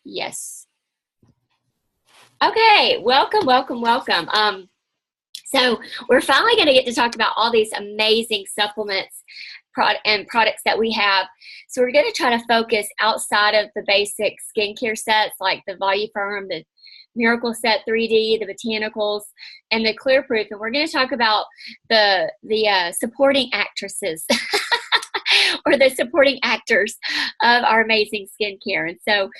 Yes. Okay, welcome, welcome, welcome. So we're finally going to get to talk about all these amazing supplements and products that we have. So we're going to try to focus outside of the basic skincare sets like the Voluform, the Miracle Set 3D, the Botanicals, and the Clear Proof. And we're going to talk about the supporting actresses or the supporting actors of our amazing skincare. And so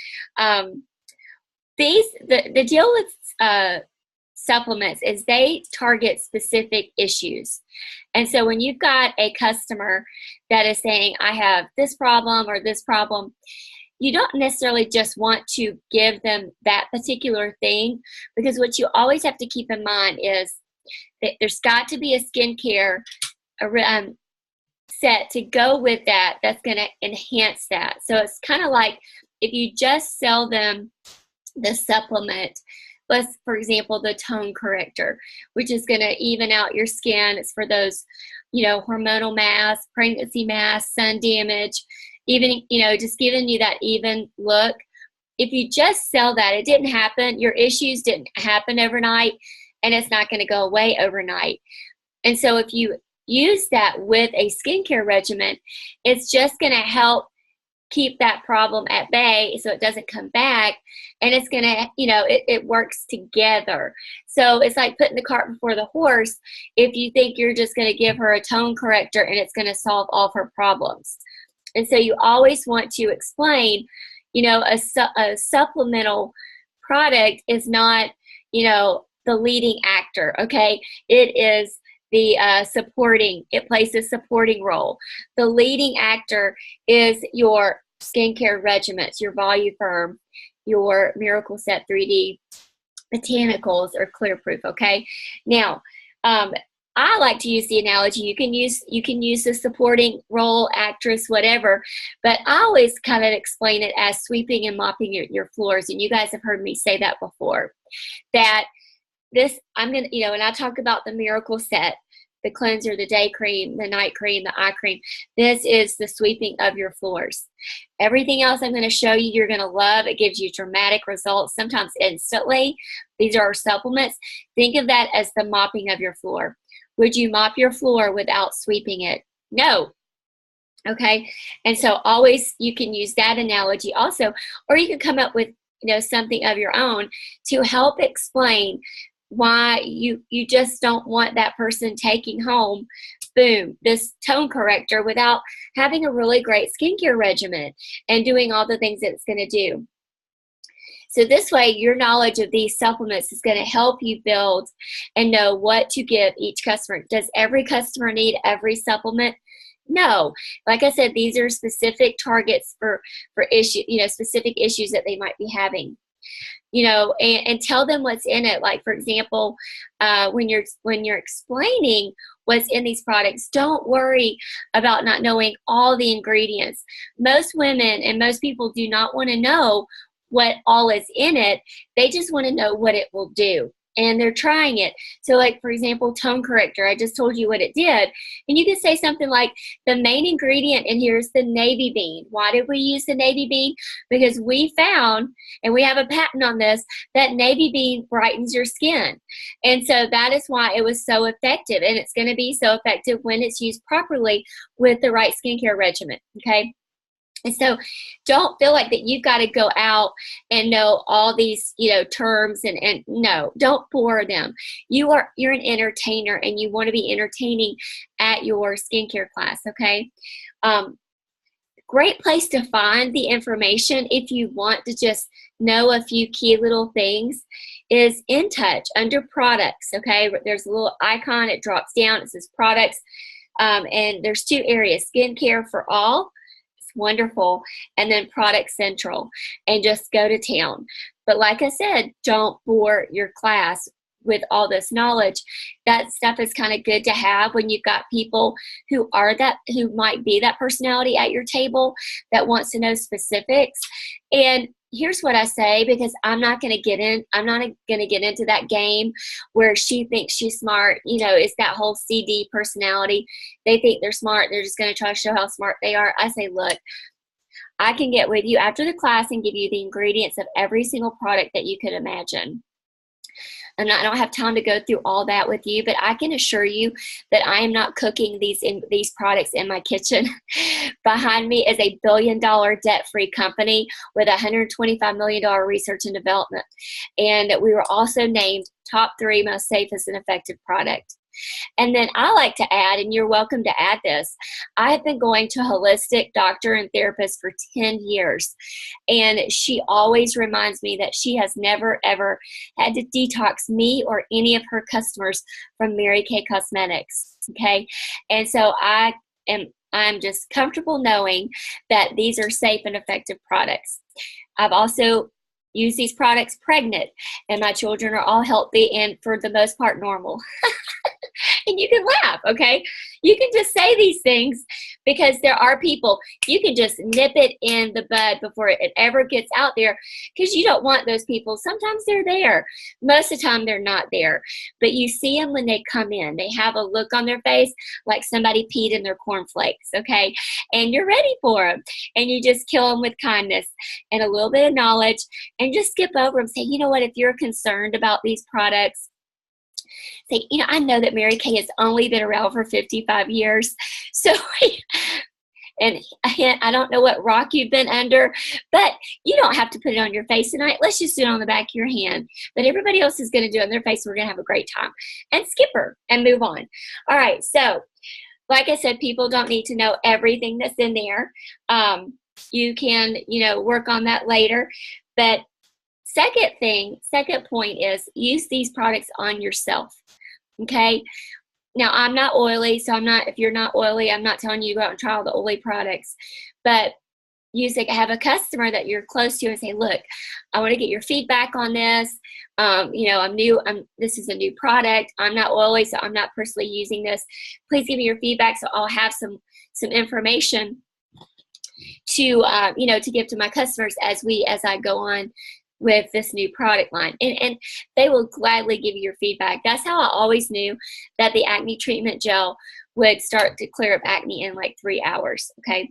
the deal with supplements is they target specific issues. And so when you've got a customer that is saying, I have this problem or this problem, you don't necessarily just want to give them that particular thing, because what you always have to keep in mind is that there's got to be a skincare set to go with that that's going to enhance that. So it's kind of like if you just sell them the supplement, let's, for example, the tone corrector, which is going to even out your skin. It's for those, hormonal masks, pregnancy masks, sun damage, even, just giving you that even look. If you just sell that, it didn't happen. Your issues didn't happen overnight, and it's not going to go away overnight. And so if you use that with a skincare regimen, it's just going to help keep that problem at bay so it doesn't come back, and it's going to, it works together. So it's like putting the cart before the horse if you think you're just going to give her a tone corrector and it's going to solve all of her problems. And so you always want to explain, a supplemental product is not, the leading actor, okay? It is the it plays a supporting role. The leading actor is your skincare regimens, your Voluform, your Miracle Set 3D, Botanicals, or Clear Proof, okay? Now, I like to use the analogy, you can use the supporting role, actress, whatever, but I always kind of explain it as sweeping and mopping your floors, and you guys have heard me say that before, that this, when I talk about the Miracle Set, the cleanser, the day cream, the night cream, the eye cream, this is the sweeping of your floors. Everything else I'm going to show you, you're going to love. It gives you dramatic results, sometimes instantly. These are supplements. Think of that as the mopping of your floor. Would you mop your floor without sweeping it? No. Okay. And so always you can use that analogy also, or you can come up with, something of your own to help explain why you just don't want that person taking home, boom, this tone corrector without having a really great skincare regimen and doing all the things that it's going to do. So this way, your knowledge of these supplements is going to help you build and know what to give each customer. Does every customer need every supplement? No. Like I said, these are specific targets for specific issues that they might be having. And tell them what's in it. Like, for example, when you're explaining what's in these products, don't worry about not knowing all the ingredients. Most women and most people do not want to know what all is in it. They just want to know what it will do. And they're trying it. So like, for example, tone corrector, I just told you what it did. And you can say something like, the main ingredient in here is the navy bean. Why did we use the navy bean? Because we found, and we have a patent on this, that navy bean brightens your skin. And so that is why it was so effective. And it's going to be so effective when it's used properly with the right skincare regimen, okay? And so don't feel like that you've got to go out and know all these, terms and no, don't bore them. You're an entertainer and you want to be entertaining at your skincare class, okay? Great place to find the information if you want to just know a few key little things is In Touch under products, okay? There's a little icon, it drops down, it says products, and there's two areas, skincare for all, wonderful, and then Product Central, and just go to town. But like I said, don't bore your class with all this knowledge. That stuff is kind of good to have when you've got people who might be that personality at your table that wants to know specifics. And here's what I say, because I'm not going to get into that game where she thinks she's smart. It's that whole CD personality. They think they're smart. They're just going to try to show how smart they are. I say, look, I can get with you after the class and give you the ingredients of every single product that you could imagine. I don't have time to go through all that with you, but I can assure you that I am not cooking these products in my kitchen. Behind me is a billion-dollar debt-free company with $125 million research and development. And we were also named top 3 most safest and effective product. And then I like to add, and you're welcome to add this, I have been going to a holistic doctor and therapist for 10 years. And she always reminds me that she has never, ever had to detox me or any of her customers from Mary Kay Cosmetics. Okay. And so I'm just comfortable knowing that these are safe and effective products. I've also used these products pregnant, and my children are all healthy and for the most part normal. And you can laugh, okay? You can just say these things because there are people, you can just nip it in the bud before it ever gets out there, because you don't want those people. Sometimes they're there. Most of the time they're not there. But you see them when they come in. They have a look on their face like somebody peed in their cornflakes, okay? And you're ready for them. And you just kill them with kindness and a little bit of knowledge, and just skip over them. Say, you know what, if you're concerned about these products, say, you know, I know that Mary Kay has only been around for 55 years. So, and I don't know what rock you've been under, but you don't have to put it on your face tonight. Let's just do it on the back of your hand. But everybody else is going to do it on their face. We're going to have a great time. And skip her and move on. All right. So, like I said, people don't need to know everything that's in there. You can, work on that later. But second point is use these products on yourself. Okay. Now, I'm not oily, so if you're not oily, I'm not telling you to go out and try all the oily products. But have a customer that you're close to and say, look, I want to get your feedback on this. I'm new. This is a new product. I'm not oily, so I'm not personally using this. Please give me your feedback so I'll have some information to give to my customers as I go on with this new product line. And they will gladly give you your feedback. That's how I always knew that the acne treatment gel would start to clear up acne in like 3 hours. Okay.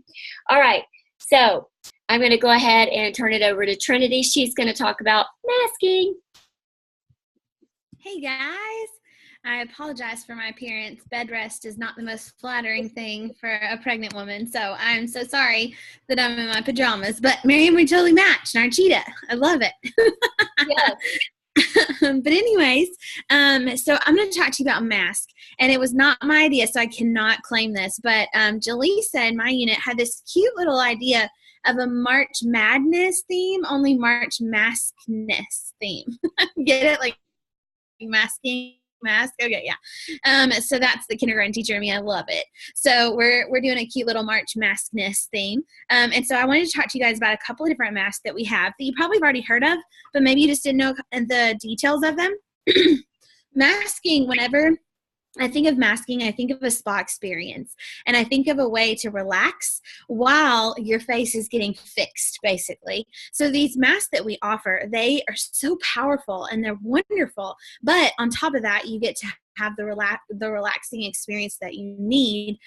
All right. So I'm going to go ahead and turn it over to Trinity. She's going to talk about masking. Hey guys. I apologize for my appearance. Bed rest is not the most flattering thing for a pregnant woman, so I'm so sorry that I'm in my pajamas. But Miriam, we totally match, and our cheetah. I love it. Yes. But anyways, so I'm going to talk to you about mask, and it was not my idea, so I cannot claim this. But Jaleesa in my unit had this cute little idea of a March Madness theme, only March Maskness theme. Get it? Like masking. Mask. Okay, yeah. So that's the kindergarten teacher in me. I love it. So we're doing a cute little March Maskness theme. And so I wanted to talk to you guys about a couple of different masks that we have that you probably have already heard of, but maybe you just didn't know the details of them. Masking, whenever I think of masking, I think of a spa experience, and I think of a way to relax while your face is getting fixed, basically. So these masks that we offer, they are so powerful and they're wonderful, but on top of that, you get to have the relaxing experience that you need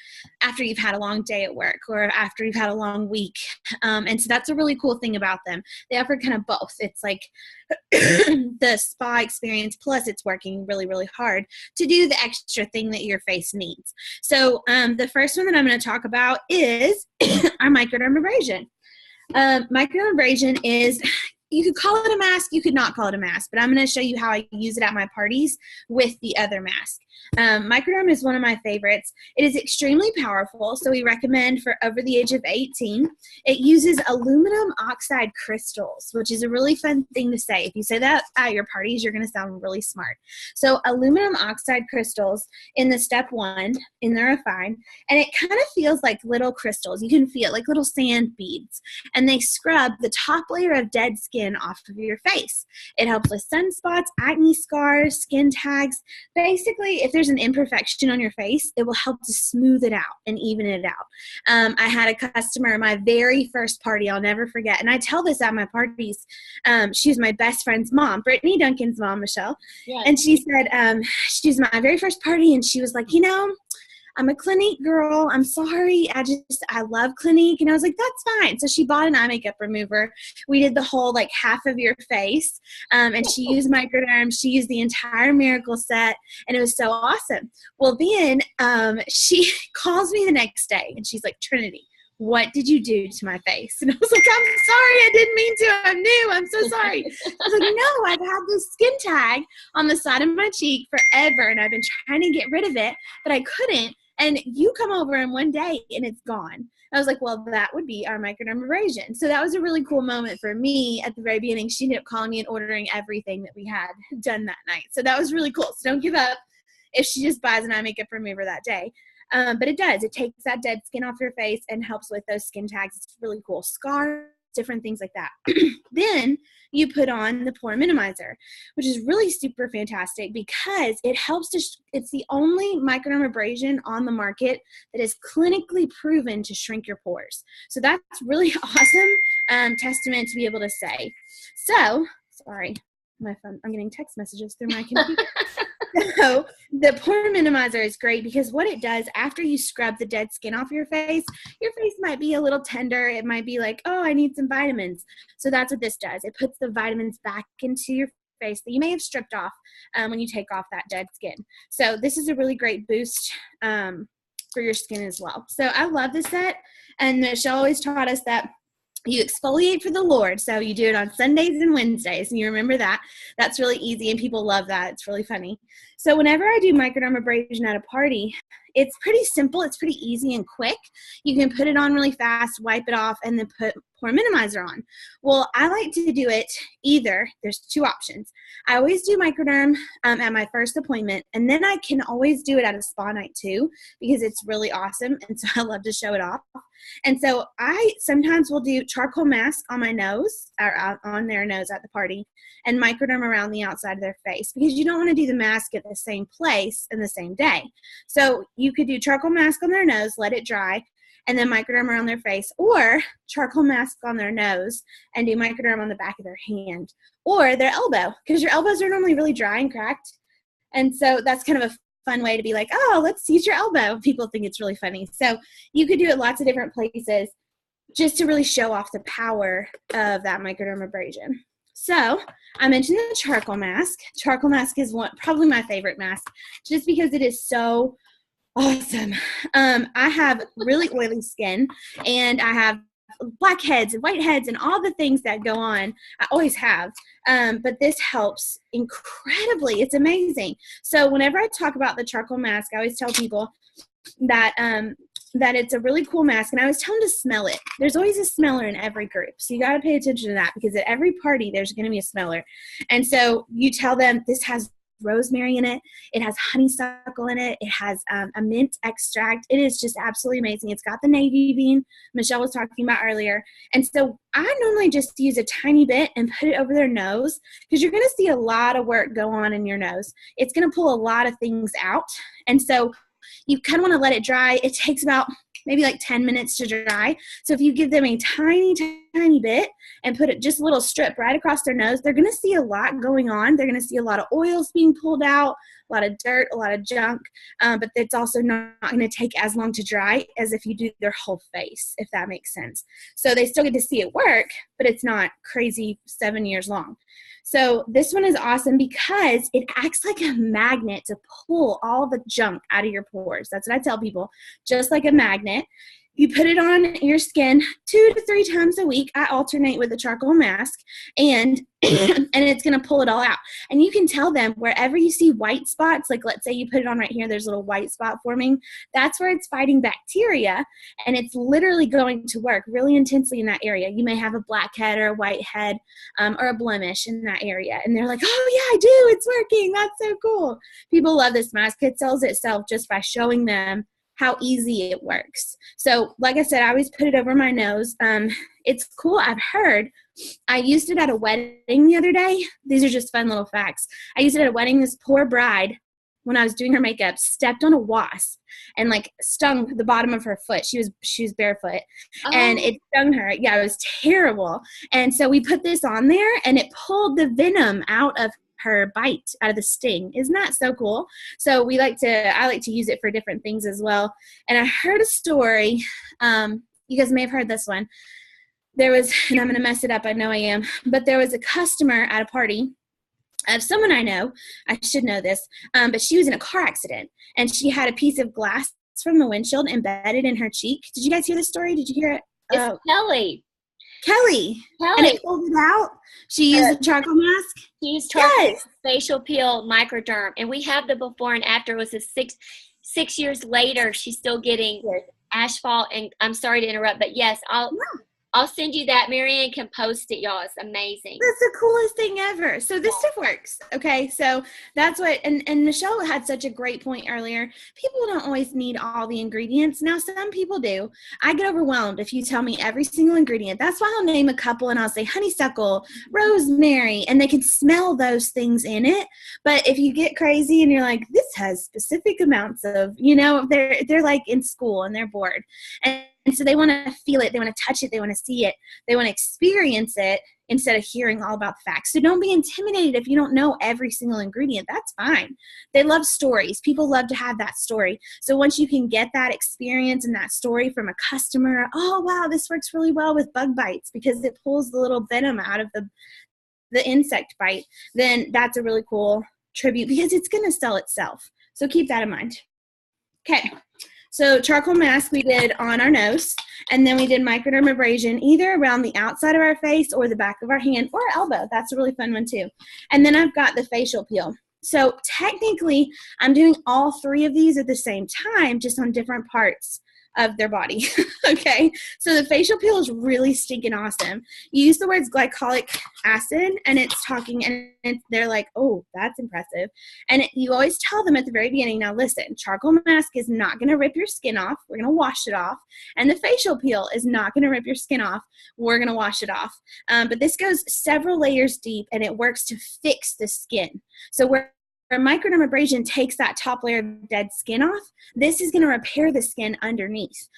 after you've had a long day at work or after you've had a long week. And so that's a really cool thing about them. They offer kind of both. It's like the spa experience, plus it's working really, really hard to do the extra thing that your face needs. So the first one that I'm going to talk about is our Microderm abrasion. Microderm abrasion is, you could call it a mask, you could not call it a mask, but I'm going to show you how I use it at my parties with the other mask. Microderm is one of my favorites. It is extremely powerful, so we recommend for over the age of 18. It uses aluminum oxide crystals, which is a really fun thing to say. If you say that at your parties, you're going to sound really smart. So aluminum oxide crystals in the step 1, in the refine, and it kind of feels like little crystals. You can feel it like little sand beads, and they scrub the top layer of dead skin off of your face. It helps with sunspots, acne scars, skin tags. Basically, if there's an imperfection on your face, it will help to smooth it out and even it out. I had a customer, my very first party, I'll never forget, and I tell this at my parties. She was my best friend's mom, Brittany Duncan's mom, Michelle. Yes. And she said, she was my very first party, and she was like, I'm a Clinique girl. I'm sorry. I love Clinique. And I was like, that's fine. So she bought an eye makeup remover. We did the whole like half of your face. And she used Microderm. She used the entire Miracle set. And it was so awesome. Well, then she calls me the next day and she's like, Trinity, what did you do to my face? And I was like, I'm sorry, I didn't mean to. I'm new. I'm so sorry. I was like, no, I've had this skin tag on the side of my cheek forever, and I've been trying to get rid of it, but I couldn't. And you come over in one day, and it's gone. I was like, well, that would be our microdermabrasion. So that was a really cool moment for me at the very beginning. She ended up calling me and ordering everything that we had done that night. So that was really cool. So don't give up if she just buys an eye makeup remover that day. But it does. It takes that dead skin off your face and helps with those skin tags. It's really cool. Scars, different things like that. Then you put on the pore minimizer, which is really super fantastic because it helps to, it's the only microdermabrasion on the market that is clinically proven to shrink your pores. So that's really awesome testament to be able to say. So, sorry, my phone, I'm getting text messages through my computer. So the pore minimizer is great because what it does after you scrub the dead skin off your face might be a little tender. It might be like, oh, I need some vitamins. So that's what this does. It puts the vitamins back into your face that you may have stripped off when you take off that dead skin. So this is a really great boost for your skin as well. So I love this set. And Michelle always taught us that you exfoliate for the Lord. So you do it on Sundays and Wednesdays. And you remember that. That's really easy. And people love that. It's really funny. So whenever I do microdermabrasion at a party, it's pretty simple. It's pretty easy and quick. You can put it on really fast, wipe it off, and then put pore minimizer on. Well, I like to do it either. There's two options. I always do Microderm at my first appointment, and then I can always do it at a spa night too because it's really awesome, and so I love to show it off. And so I sometimes will do charcoal mask on my nose, or on their nose at the party, and Microderm around the outside of their face because you don't want to do the mask at the same place in the same day. So you could do charcoal mask on their nose, let it dry, and then Microderm around their face, or charcoal mask on their nose and do Microderm on the back of their hand or their elbow because your elbows are normally really dry and cracked. And so that's kind of a fun way to be like, oh, let's use your elbow. People think it's really funny. So you could do it lots of different places just to really show off the power of that microdermabrasion. So I mentioned the charcoal mask. Charcoal mask is probably my favorite mask just because it is so awesome. I have really oily skin and I have blackheads and whiteheads and all the things that go on. I always have. But this helps incredibly. It's amazing. So whenever I talk about the charcoal mask, I always tell people that that it's a really cool mask, and I always tell them to smell it. There's always a smeller in every group, so you got to pay attention to that because at every party there's going to be a smeller. And so you tell them this has rosemary in it, it has honeysuckle in it, it has a mint extract. It is just absolutely amazing. It's got the navy bean Michelle was talking about earlier. And so I normally just use a tiny bit and put it over their nose because you're going to see a lot of work go on in your nose. It's going to pull a lot of things out. And so you kind of want to let it dry. It takes about maybe like 10 minutes to dry. So if you give them a tiny, tiny bit and put it just a little strip right across their nose, they're going to see a lot going on. They're going to see a lot of oils being pulled out, a lot of dirt, a lot of junk, but it's also not going to take as long to dry as if you do their whole face, if that makes sense. So they still get to see it work, but it's not crazy 7 years long. So this one is awesome because it acts like a magnet to pull all the junk out of your pores. That's what I tell people, just like a magnet. You put it on your skin 2 to 3 times a week. I alternate with a charcoal mask, and it's going to pull it all out. And you can tell them wherever you see white spots, like let's say you put it on right here, there's a little white spot forming. That's where it's fighting bacteria, and it's literally going to work really intensely in that area. You may have a blackhead or a whitehead or a blemish in that area, and they're like, oh, yeah, I do. It's working. That's so cool. People love this mask. It sells itself just by showing them how easy it works. So like I said, I always put it over my nose. It's cool. I've heard, I used it at a wedding the other day. These are just fun little facts. I used it at a wedding. This poor bride, when I was doing her makeup, stepped on a wasp and like stung the bottom of her foot. She was barefoot and it stung her. Yeah, it was terrible. And so we put this on there and it pulled the venom out of her bite, out of the sting. Isn't that so cool? So I like to use it for different things as well. And I heard a story. You guys may have heard this one. There was, and I'm going to mess it up, I know I am, but there was a customer at a party of someone I know. I should know this, but she was in a car accident, and she had a piece of glass from the windshield embedded in her cheek. Did you guys hear the story? Did you hear it? It's Kelly. Kelly. And it pulled it out. She used a charcoal mask. She used charcoal facial peel Microderm, and we have the before and after. It was a six years later. She's still getting asphalt. And I'm sorry to interrupt, but yes, I'll send you that. Marianne can post it, y'all. It's amazing. That's the coolest thing ever. So this stuff works. Okay. So that's what, and Michelle had such a great point earlier. People don't always need all the ingredients. Now, some people do. I get overwhelmed if you tell me every single ingredient. That's why I'll name a couple and I'll say honeysuckle, rosemary, and they can smell those things in it. But if you get crazy and you're like, this has specific amounts of, they're like in school and they're bored. And so they want to feel it, they want to touch it, they want to see it, they want to experience it instead of hearing all about the facts. So don't be intimidated if you don't know every single ingredient. That's fine. They love stories. People love to have that story. So once you can get that experience and that story from a customer, oh, wow, this works really well with bug bites because it pulls the little venom out of the insect bite, then that's a really cool tribute because it's going to sell itself. So keep that in mind. Okay. So charcoal mask we did on our nose, and then we did microdermabrasion either around the outside of our face or the back of our hand or elbow. That's a really fun one too. And then I've got the facial peel. So technically, I'm doing all three of these at the same time, just on different parts of their body. Okay, so the facial peel is really stinking awesome. You use the words glycolic acid, and it's talking, and they're like, oh, that's impressive. And you always tell them at the very beginning, now listen, charcoal mask is not going to rip your skin off. We're going to wash it off. And the facial peel is not going to rip your skin off. We're going to wash it off. But this goes several layers deep, and it works to fix the skin. So where microdermabrasion takes that top layer of dead skin off, this is going to repair the skin underneath.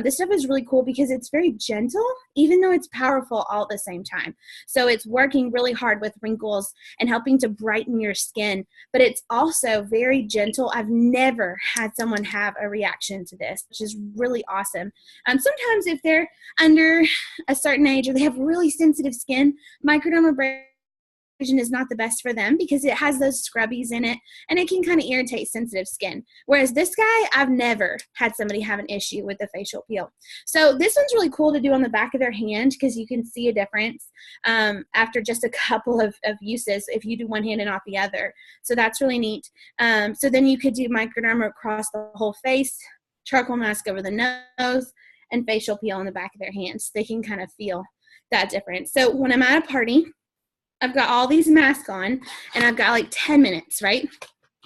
This stuff is really cool because it's very gentle, even though it's powerful all at the same time. So it's working really hard with wrinkles and helping to brighten your skin, but it's also very gentle. I've never had someone have a reaction to this, which is really awesome. Sometimes if they're under a certain age or they have really sensitive skin, microdermabrasion is not the best for them because it has those scrubbies in it and it can kind of irritate sensitive skin. Whereas this guy, I've never had somebody have an issue with the facial peel. So this one's really cool to do on the back of their hand because you can see a difference after just a couple of uses if you do one hand and not the other. So that's really neat. So then you could do microderm across the whole face, charcoal mask over the nose, and facial peel on the back of their hands. They can kind of feel that difference. So when I'm at a party, I've got all these masks on, and I've got like 10 minutes, right?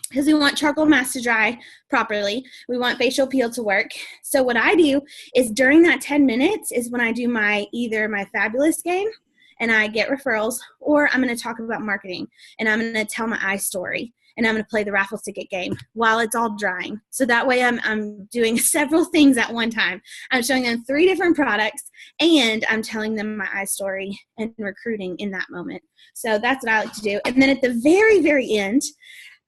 Because we want charcoal mask to dry properly. We want facial peel to work. So what I do is during that 10 minutes is when I do either my fabulous game, and I get referrals, or I'm going to talk about marketing, and I'm going to tell my eye story, and I'm going to play the raffle ticket game while it's all drying. So that way I'm doing several things at one time. I'm showing them 3 different products, and I'm telling them my eye story and recruiting in that moment. So that's what I like to do. And then at the very, very end,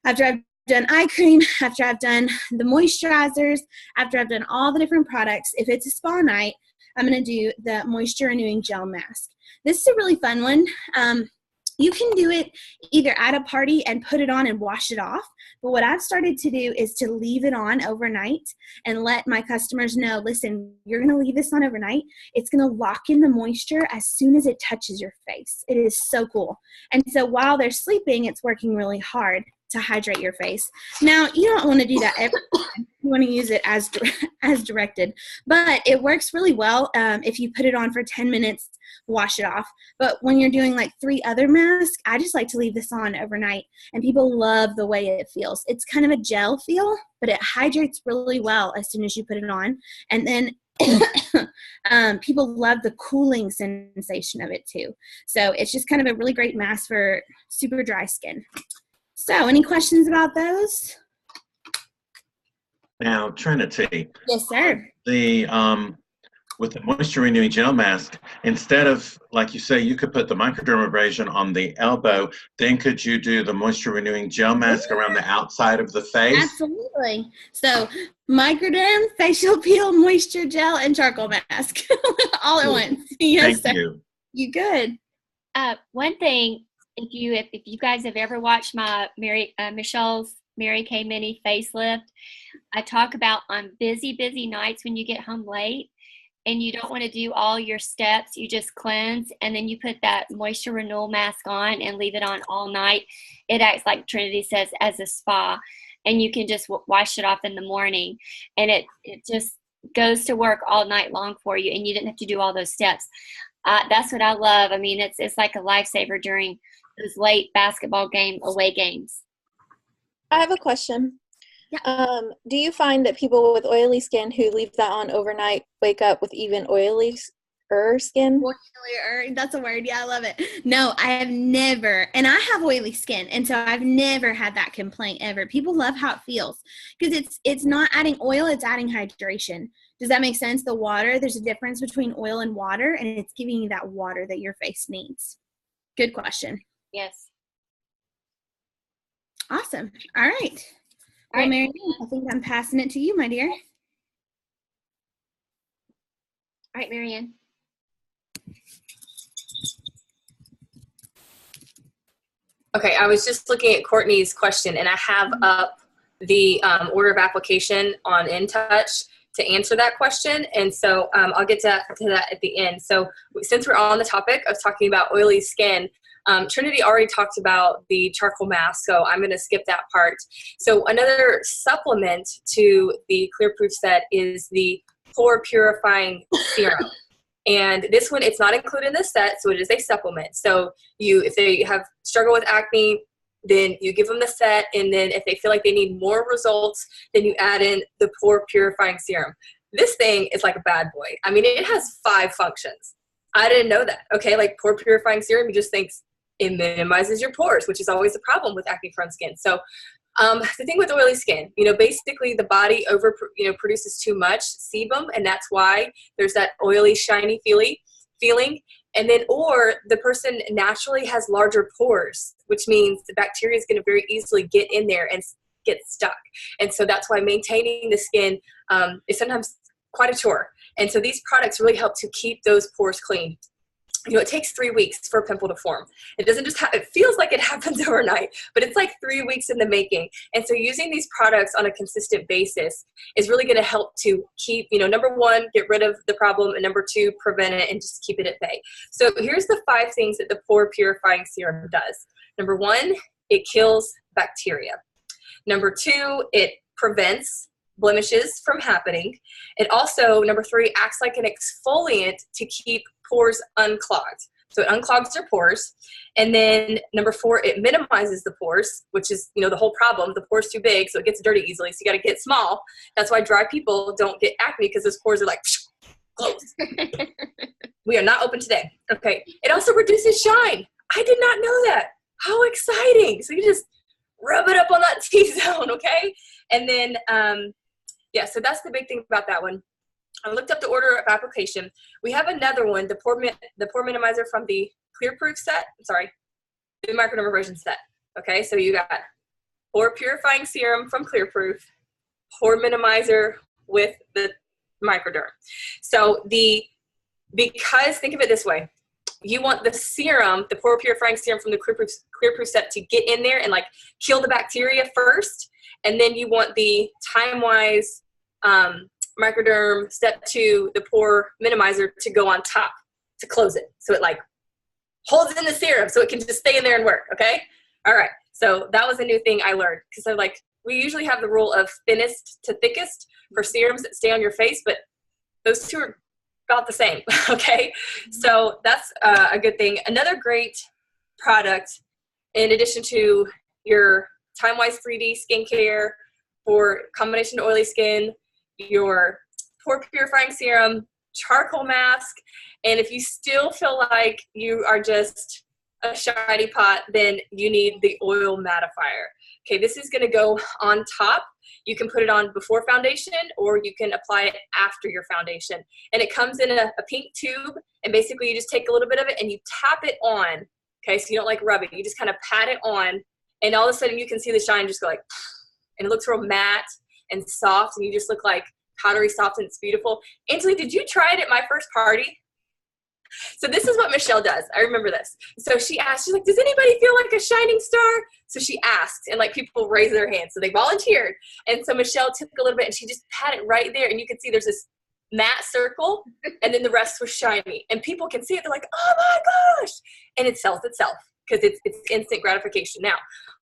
after I've done eye cream, after I've done the moisturizers, after I've done all the different products, if it's a spa night, I'm going to do the moisture renewing gel mask. This is a really fun one. You can do it either at a party and put it on and wash it off. But what I've started to do is to leave it on overnight and let my customers know, listen, you're going to leave this on overnight. It's going to lock in the moisture as soon as it touches your face. It is so cool. And so while they're sleeping, it's working really hard to hydrate your face. Now, you don't want to do that every time. You want to use it as directed. But it works really well if you put it on for 10 minutes, wash it off. But when you're doing like 3 other masks, I just like to leave this on overnight. And people love the way it feels. It's kind of a gel feel, but it hydrates really well as soon as you put it on. And then people love the cooling sensation of it too. So it's just kind of a really great mask for super dry skin. So any questions about those? Now, Trinity. Yes, sir. with the moisture renewing gel mask, instead of, like you say, you could put the microdermabrasion on the elbow, then could you do the moisture renewing gel mask around the outside of the face? Absolutely. So Microderm, facial peel, moisture gel, and charcoal mask all at once. Yes, Thank you. You good. One thing, if you guys have ever watched my Michelle's Mary Kay Mini facelift, I talk about on busy nights when you get home late and you don't want to do all your steps, you just cleanse and then you put that moisture renewal mask on and leave it on all night. It acts like Trinity says as a spa, and you can just wash it off in the morning, and it just goes to work all night long for you, and you didn't have to do all those steps. That's what I love. I mean, it's like a lifesaver during those late basketball away games. I have a question. Yeah. Do you find that people with oily skin who leave that on overnight wake up with even oilier skin? Oilier, that's a word. Yeah, I love it. No, I have never, and I have oily skin, and so I've never had that complaint ever. People love how it feels because it's not adding oil, it's adding hydration. Does that make sense? The water, there's a difference between oil and water, and it's giving you that water that your face needs. Good question. Yes. Awesome. All right. Well, Mary, I think I'm passing it to you, my dear. All right, Marianne. Okay, I was just looking at Courtney's question, and I have up the order of application on InTouch to answer that question, and so I'll get to that at the end. So since we're on the topic of talking about oily skin, Trinity already talked about the charcoal mask, so I'm going to skip that part. So another supplement to the Clear Proof set is the Pore Purifying Serum. And this one, it's not included in the set, so it is a supplement. So if they have struggle with acne, then you give them the set, and then if they feel like they need more results, then you add in the Pore Purifying Serum. This thing is like a bad boy. I mean, it has 5 functions. I didn't know that. Okay, like Pore Purifying Serum, you just think it minimizes your pores, which is always a problem with acne-prone skin. So the thing with oily skin, basically the body produces too much sebum, and that's why there's that oily, shiny feeling. And then, or the person naturally has larger pores, which means the bacteria is going to very easily get in there and get stuck. And so that's why maintaining the skin is sometimes quite a chore. And so these products really help to keep those pores clean. It takes 3 weeks for a pimple to form. It doesn't just it feels like it happens overnight, but it's like 3 weeks in the making. And so using these products on a consistent basis is really going to help to keep, number 1, get rid of the problem, and number 2, prevent it and just keep it at bay. So here's the 5 things that the Pore Purifying Serum does. Number 1, it kills bacteria. Number 2, it prevents blemishes from happening. It also, number 3, acts like an exfoliant to keep pores unclogged. So it unclogs your pores. And then number 4, it minimizes the pores, which is, the whole problem. The pore's too big, so it gets dirty easily. So you got to get small. That's why dry people don't get acne, because those pores are like closed. We are not open today. Okay. It also reduces shine. I did not know that. How exciting. So you just rub it up on that T-zone, okay? And then, so that's the big thing about that one. I looked up the order of application. We have another one, the pore minimizer from the Clear Proof set. The microdermabrasion set. Okay, so you got Pore Purifying Serum from Clear Proof, pore minimizer with the Microderm. So because think of it this way, you want the serum, the Pore Purifying Serum from the Clear Proof set to get in there and like kill the bacteria first, and then you want the time-wise Microderm step 2, the pore minimizer, to go on top to close it. So it like holds in the serum so it can just stay in there and work. Okay. All right. So that was a new thing I learned, because I'm like, we usually have the rule of thinnest to thickest for serums that stay on your face, but those two are about the same. Okay. So that's a good thing. Another great product, in addition to your time-wise 3D skincare for combination oily skin, your Pore Purifying Serum, charcoal mask, and if you still feel like you are just a shiny pot, then you need the oil mattifier. Okay, this is going to go on top. You can put it on before foundation, or you can apply it after your foundation. And it comes in a pink tube, and basically you just take a little bit of it and you tap it on. Okay, so you don't like rub it. You just kind of pat it on, and all of a sudden you can see the shine just go like, and it looks real matte and soft, and you just look like powdery soft, and it's beautiful. Ansley, did you try it at my first party? So this is what Michelle does. I remember this. So she asked, she's like, does anybody feel like a shining star? So she asked, and like people raised their hands. So they volunteered. And so Michelle took a little bit and she just pat it right there. And you can see there's this matte circle, and then the rest was shiny. And people can see it. They're like, oh my gosh. And it sells itself because it's instant gratification. Now,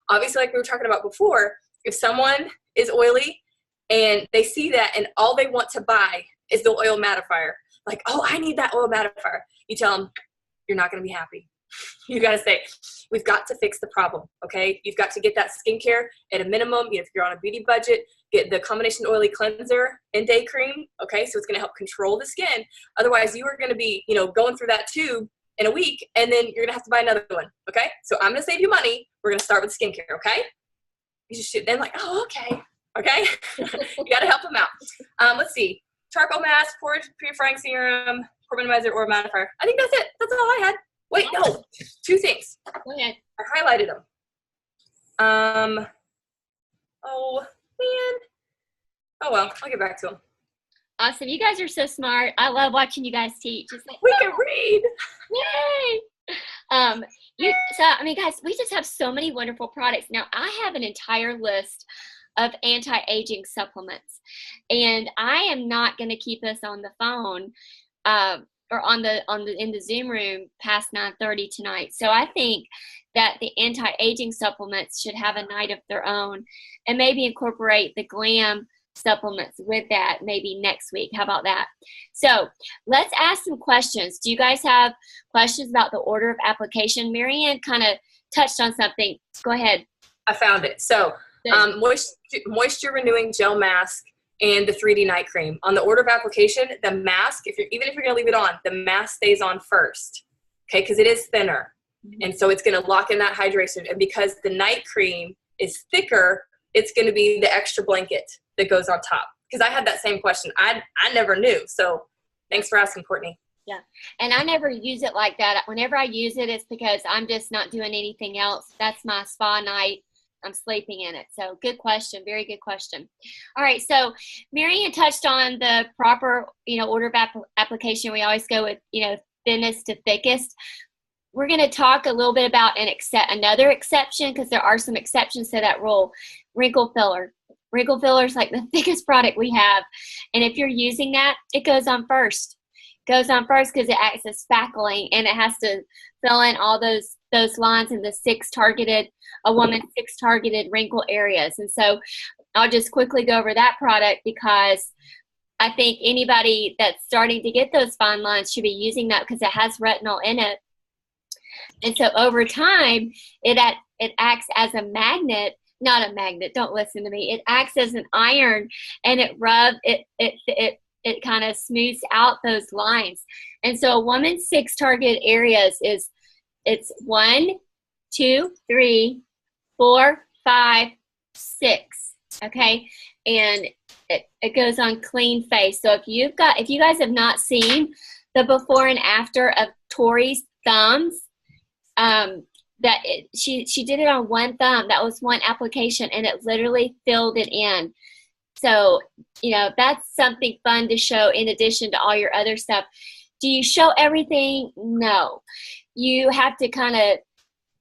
obviously, like we were talking about before, if someone is oily and they see that and all they want to buy is the oil mattifier, like, oh, I need that oil mattifier. You tell them, you're not going to be happy. You got to say, we've got to fix the problem, okay? You've got to get that skincare at a minimum. You know, if you're on a beauty budget, get the combination oily cleanser and day cream, okay? So it's going to help control the skin. Otherwise, you are going to be, you know, going through that tube in a week, and then you're going to have to buy another one, okay? So I'm going to save you money. We're going to start with skincare, okay? You just shoot. Then like, oh, okay, okay? You got to help them out. Let's see. Charcoal mask, purifying serum, pore minimizer, or mattifier. I think that's it. That's all I had. Wait, no. 2 things. Go ahead. I highlighted them. Oh, man. Oh, well. I'll get back to them. Awesome. You guys are so smart. I love watching you guys teach. It's like, We can read. Yay! I mean, guys, we just have so many wonderful products. Now, I have an entire list of anti-aging supplements, and I am not going to keep us on the phone or in the Zoom room past 9:30 tonight. So I think that the anti-aging supplements should have a night of their own, and maybe incorporate the glam supplements with that maybe next week. How about that? So let's ask some questions. Do you guys have questions about the order of application? Marianne kind of touched on something. Go ahead. I found it. So moisture renewing gel mask and the 3D night cream. On the order of application, the mask, even if you're going to leave it on, the mask stays on first, okay, because it is thinner. And so it's going to lock in that hydration. And because the night cream is thicker, it's going to be the extra blanket that goes on top. Because I had that same question. I never knew. So thanks for asking, Courtney. Yeah. And I never use it like that. Whenever I use it, it's because I'm just not doing anything else. That's my spa night. I'm sleeping in it. So good question. Very good question. All right. So Marianne touched on the proper, order of application. We always go with, thinnest to thickest. We're going to talk a little bit about another exception, because there are some exceptions to that rule. Wrinkle filler. Wrinkle filler is like the thickest product we have. And if you're using that, it goes on first. Goes on first because it acts as spackling, and it has to fill in all those lines in the 6 targeted wrinkle areas. And so I'll just quickly go over that product, because I think anybody that's starting to get those fine lines should be using that, because it has retinol in it. And so over time, it acts as a magnet. Not a magnet, don't listen to me. It acts as an iron, and it kind of smooths out those lines. And so a woman's 6 target areas it's 1, 2, 3, 4, 5, 6. Okay. And it goes on clean face. So if you guys have not seen the before and after of Tori's thumbs, she did it on one thumb. That was one application, and it literally filled it in. So, that's something fun to show in addition to all your other stuff. Do you show everything? No. You have to kind of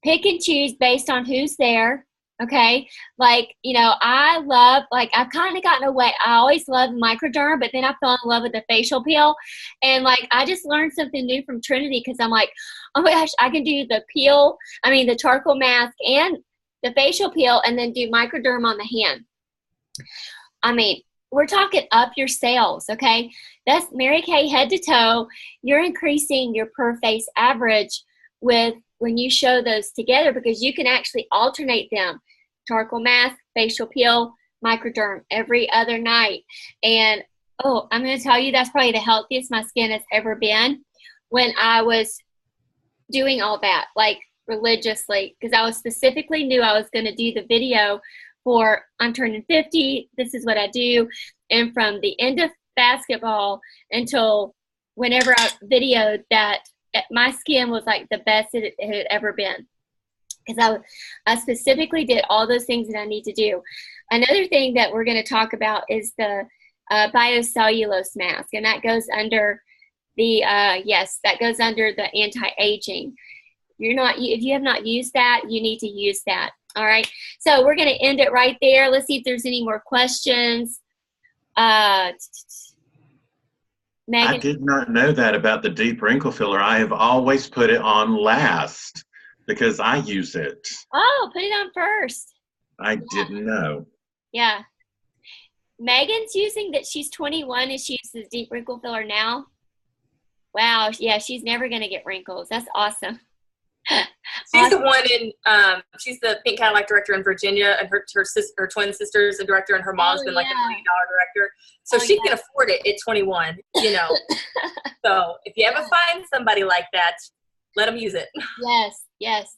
pick and choose based on who's there. Okay. Like, I've kind of gotten away. I always loved Microderm, but then I fell in love with the facial peel. And I just learned something new from Trinity, because I'm like, oh my gosh, I can do the charcoal mask and the facial peel, and then do Microderm on the hand. I mean, we're talking up your sales, okay? That's Mary Kay head to toe. You're increasing your per face average when you show those together, because you can actually alternate them. Charcoal mask, facial peel, Microderm every other night. And, I'm going to tell you, that's probably the healthiest my skin has ever been when I was doing all that. Like, religiously because I was specifically knew I was going to do the video for I'm turning 50. This is what I do. And from the end of basketball until whenever I videoed that, my skin was like the best it had ever been. Because I specifically did all those things that I need to do. Another thing that we're going to talk about is the biocellulose mask, and that goes under the that goes under the anti-aging. If you have not used that, you need to use that. All right. So we're going to end it right there. Let's see if there's any more questions. Megan? I did not know that about the deep wrinkle filler. I have always put it on last because I use it. Oh, put it on first. I didn't know. Yeah. Megan's using that. She's 21 and she uses deep wrinkle filler now. Wow. Yeah, she's never going to get wrinkles. That's awesome. She's the one in, she's the Pink Cadillac director in Virginia, and her twin sister's a director, and her mom's been like $1 million director. So she can afford it at 21, you know. So if you ever find somebody like that, let them use it. Yes, yes.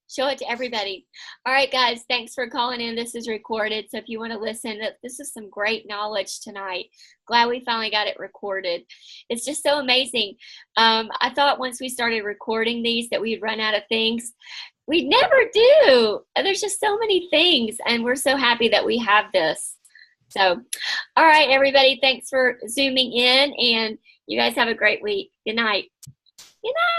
Show it to everybody. All right, guys, thanks for calling in. This is recorded, so if you want to listen, this is some great knowledge tonight. Glad we finally got it recorded. It's just so amazing. I thought once we started recording these that we'd run out of things. We never do. There's just so many things, and we're so happy that we have this. So, all right, everybody, thanks for zooming in, and you guys have a great week. Good night. Good night.